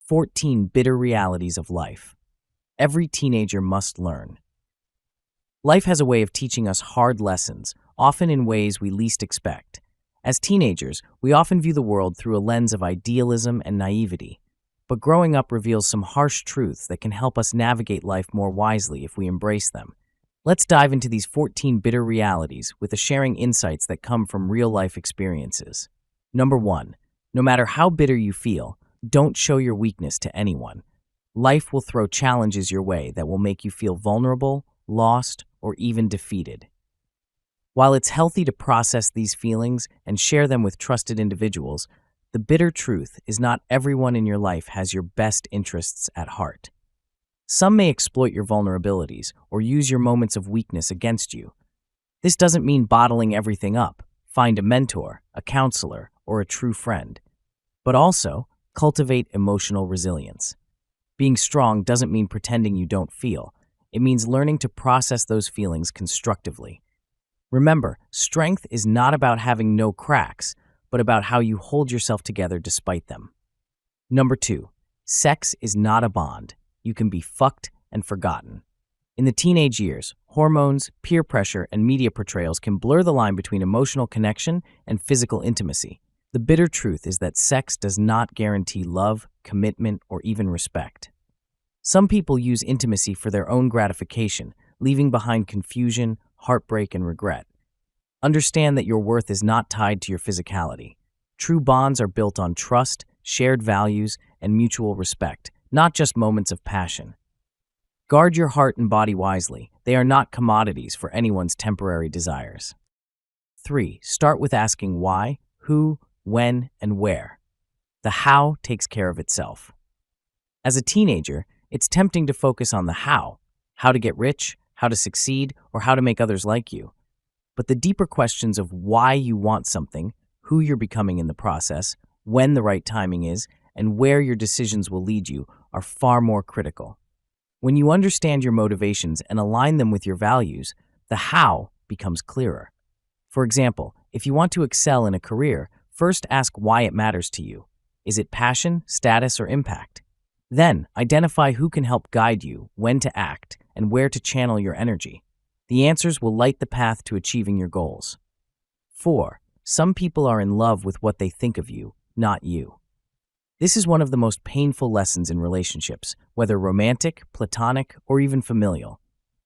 14 Bitter Realities of Life. Every teenager must learn. Life has a way of teaching us hard lessons, often in ways we least expect. As teenagers, we often view the world through a lens of idealism and naivety. But growing up reveals some harsh truths that can help us navigate life more wisely if we embrace them. Let's dive into these 14 bitter realities with the sharing insights that come from real-life experiences. Number 1. No matter how bitter you feel, don't show your weakness to anyone. Life will throw challenges your way that will make you feel vulnerable, lost, or even defeated. While it's healthy to process these feelings and share them with trusted individuals, the bitter truth is not everyone in your life has your best interests at heart. Some may exploit your vulnerabilities or use your moments of weakness against you. This doesn't mean bottling everything up. Find a mentor, a counselor, or a true friend. But also, cultivate emotional resilience. Being strong doesn't mean pretending you don't feel. It means learning to process those feelings constructively. Remember, strength is not about having no cracks, but about how you hold yourself together despite them. Number 2. Sex is not a bond. You can be fucked and forgotten. In the teenage years, hormones, peer pressure, and media portrayals can blur the line between emotional connection and physical intimacy. The bitter truth is that sex does not guarantee love, commitment, or even respect. Some people use intimacy for their own gratification, leaving behind confusion, heartbreak, and regret. Understand that your worth is not tied to your physicality. True bonds are built on trust, shared values, and mutual respect, not just moments of passion. Guard your heart and body wisely. They are not commodities for anyone's temporary desires. 3. Start with asking why, who, when, and where. The how takes care of itself. As a teenager, it's tempting to focus on the how to get rich, how to succeed, or how to make others like you. But the deeper questions of why you want something, who you're becoming in the process, when the right timing is, and where your decisions will lead you are far more critical. When you understand your motivations and align them with your values, the how becomes clearer. For example, if you want to excel in a career, first ask why it matters to you. Is it passion, status, or impact? Then, identify who can help guide you, when to act, and where to channel your energy. The answers will light the path to achieving your goals. 4. Some people are in love with what they think of you, not you. This is one of the most painful lessons in relationships, whether romantic, platonic, or even familial.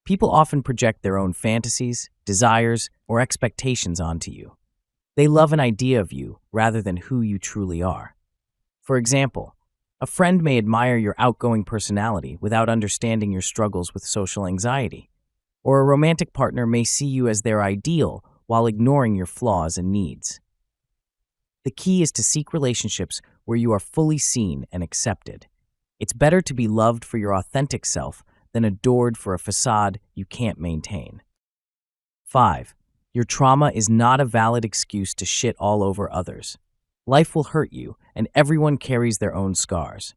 People often project their own fantasies, desires, or expectations onto you. They love an idea of you rather than who you truly are. For example, a friend may admire your outgoing personality without understanding your struggles with social anxiety. Or a romantic partner may see you as their ideal while ignoring your flaws and needs. The key is to seek relationships where you are fully seen and accepted. It's better to be loved for your authentic self than adored for a facade you can't maintain. 5. Your trauma is not a valid excuse to shit all over others. Life will hurt you, and everyone carries their own scars.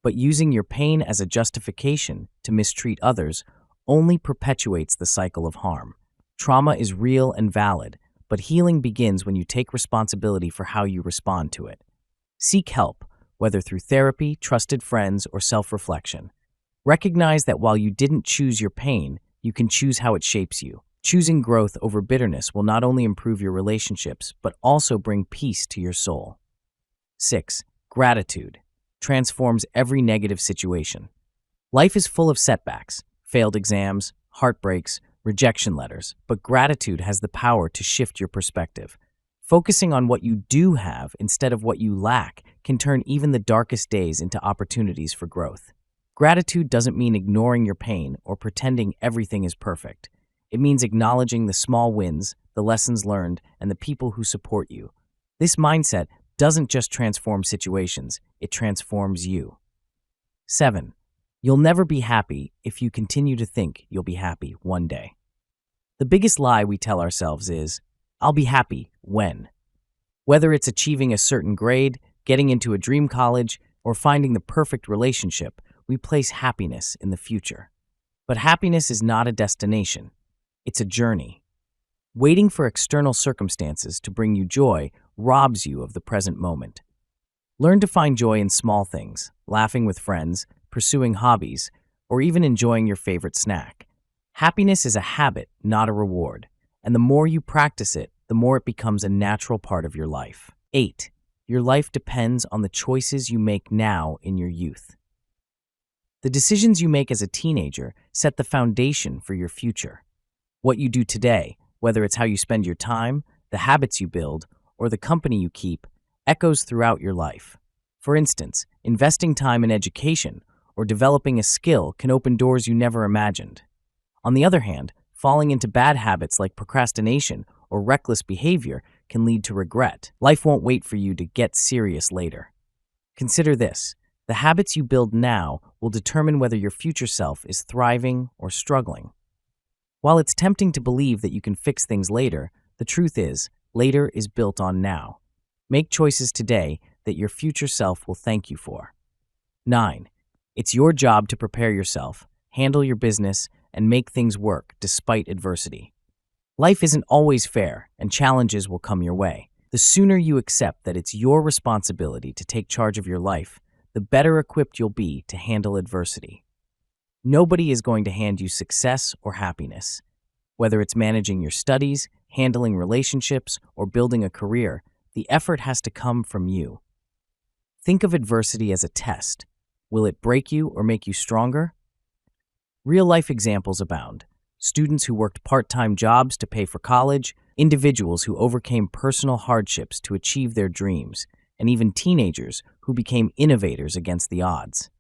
But using your pain as a justification to mistreat others only perpetuates the cycle of harm. Trauma is real and valid, but healing begins when you take responsibility for how you respond to it. Seek help, whether through therapy, trusted friends, or self-reflection. Recognize that while you didn't choose your pain, you can choose how it shapes you. Choosing growth over bitterness will not only improve your relationships, but also bring peace to your soul. 6. Gratitude transforms every negative situation. Life is full of setbacks, failed exams, heartbreaks, rejection letters, but gratitude has the power to shift your perspective. Focusing on what you do have instead of what you lack can turn even the darkest days into opportunities for growth. Gratitude doesn't mean ignoring your pain or pretending everything is perfect. It means acknowledging the small wins, the lessons learned, and the people who support you. This mindset doesn't just transform situations, it transforms you. 7. You'll never be happy if you continue to think you'll be happy one day. The biggest lie we tell ourselves is, I'll be happy when. Whether it's achieving a certain grade, getting into a dream college, or finding the perfect relationship, we place happiness in the future. But happiness is not a destination. It's a journey. Waiting for external circumstances to bring you joy robs you of the present moment. Learn to find joy in small things, laughing with friends, pursuing hobbies, or even enjoying your favorite snack. Happiness is a habit, not a reward, and the more you practice it, the more it becomes a natural part of your life. 8. Your life depends on the choices you make now in your youth. The decisions you make as a teenager set the foundation for your future. What you do today, whether it's how you spend your time, the habits you build, or the company you keep, echoes throughout your life. For instance, investing time in education or developing a skill can open doors you never imagined. On the other hand, falling into bad habits like procrastination or reckless behavior can lead to regret. Life won't wait for you to get serious later. Consider this: the habits you build now will determine whether your future self is thriving or struggling. While it's tempting to believe that you can fix things later, the truth is, later is built on now. Make choices today that your future self will thank you for. 9. It's your job to prepare yourself, handle your business, and make things work despite adversity. Life isn't always fair, and challenges will come your way. The sooner you accept that it's your responsibility to take charge of your life, the better equipped you'll be to handle adversity. Nobody is going to hand you success or happiness. Whether it's managing your studies, handling relationships, or building a career, the effort has to come from you. Think of adversity as a test. Will it break you or make you stronger? Real-life examples abound. Students who worked part-time jobs to pay for college, individuals who overcame personal hardships to achieve their dreams, and even teenagers who became innovators against the odds.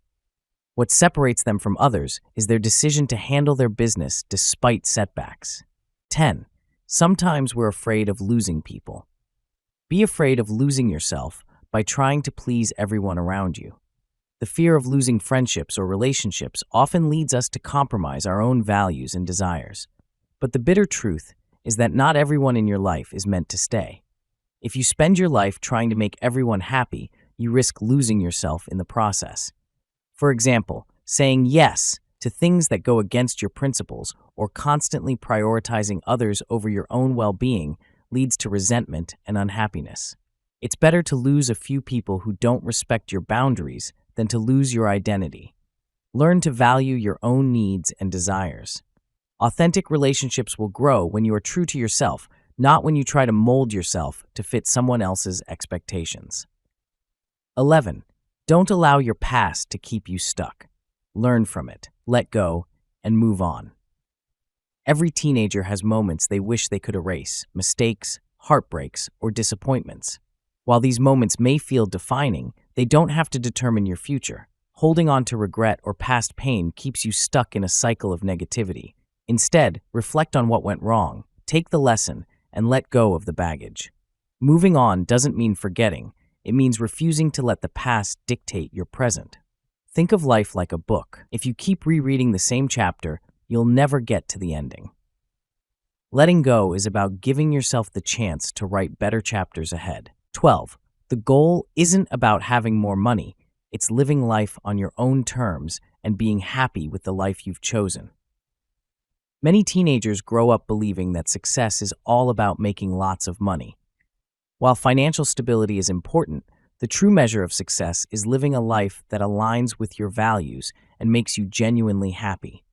What separates them from others is their decision to handle their business despite setbacks. 10. Sometimes we're afraid of losing people. Be afraid of losing yourself by trying to please everyone around you. The fear of losing friendships or relationships often leads us to compromise our own values and desires. But the bitter truth is that not everyone in your life is meant to stay. If you spend your life trying to make everyone happy, you risk losing yourself in the process. For example, saying yes to things that go against your principles or constantly prioritizing others over your own well-being leads to resentment and unhappiness. It's better to lose a few people who don't respect your boundaries than to lose your identity. Learn to value your own needs and desires. Authentic relationships will grow when you are true to yourself, not when you try to mold yourself to fit someone else's expectations. 11. Don't allow your past to keep you stuck. Learn from it, let go, and move on. Every teenager has moments they wish they could erase, mistakes, heartbreaks, or disappointments. While these moments may feel defining, they don't have to determine your future. Holding on to regret or past pain keeps you stuck in a cycle of negativity. Instead, reflect on what went wrong, take the lesson, and let go of the baggage. Moving on doesn't mean forgetting. It means refusing to let the past dictate your present. Think of life like a book. If you keep rereading the same chapter, you'll never get to the ending. Letting go is about giving yourself the chance to write better chapters ahead. 12. The goal isn't about having more money. It's living life on your own terms and being happy with the life you've chosen. Many teenagers grow up believing that success is all about making lots of money. While financial stability is important, the true measure of success is living a life that aligns with your values and makes you genuinely happy.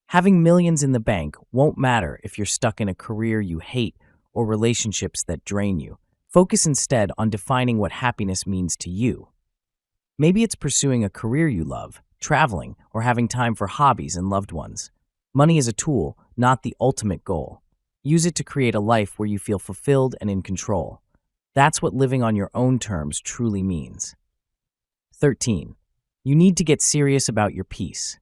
Having millions in the bank won't matter if you're stuck in a career you hate or relationships that drain you. Focus instead on defining what happiness means to you. Maybe it's pursuing a career you love, traveling, or having time for hobbies and loved ones. Money is a tool, not the ultimate goal. Use it to create a life where you feel fulfilled and in control. That's what living on your own terms truly means. 13. You need to get serious about your peace.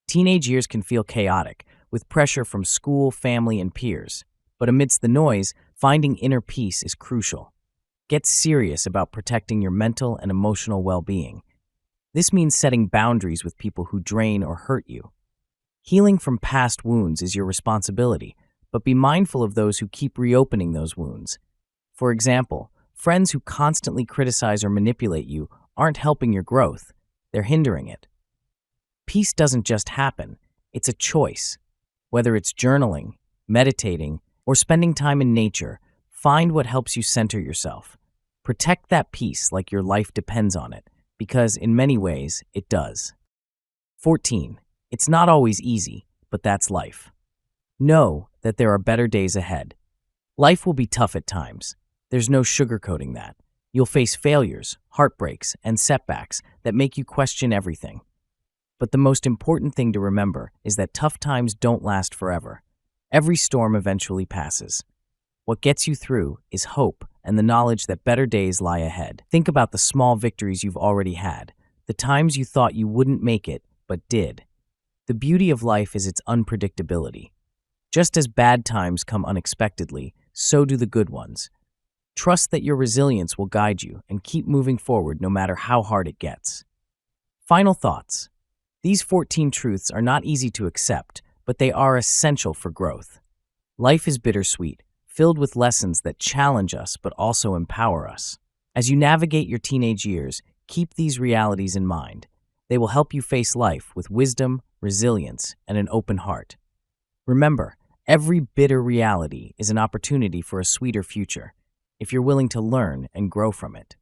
Teenage years can feel chaotic, with pressure from school, family, and peers. But amidst the noise, finding inner peace is crucial. Get serious about protecting your mental and emotional well-being. This means setting boundaries with people who drain or hurt you. Healing from past wounds is your responsibility, but be mindful of those who keep reopening those wounds. For example, friends who constantly criticize or manipulate you aren't helping your growth, they're hindering it. Peace doesn't just happen, it's a choice. Whether it's journaling, meditating, or spending time in nature, find what helps you center yourself. Protect that peace like your life depends on it, because in many ways, it does. 14. It's not always easy, but that's life. Know that there are better days ahead. Life will be tough at times. There's no sugarcoating that. You'll face failures, heartbreaks, and setbacks that make you question everything. But the most important thing to remember is that tough times don't last forever. Every storm eventually passes. What gets you through is hope and the knowledge that better days lie ahead. Think about the small victories you've already had, the times you thought you wouldn't make it, but did. The beauty of life is its unpredictability. Just as bad times come unexpectedly, so do the good ones. Trust that your resilience will guide you and keep moving forward no matter how hard it gets. Final thoughts. These 14 truths are not easy to accept, but they are essential for growth. Life is bittersweet, filled with lessons that challenge us but also empower us. As you navigate your teenage years, keep these realities in mind. They will help you face life with wisdom, resilience, and an open heart. Remember, every bitter reality is an opportunity for a sweeter future, if you're willing to learn and grow from it.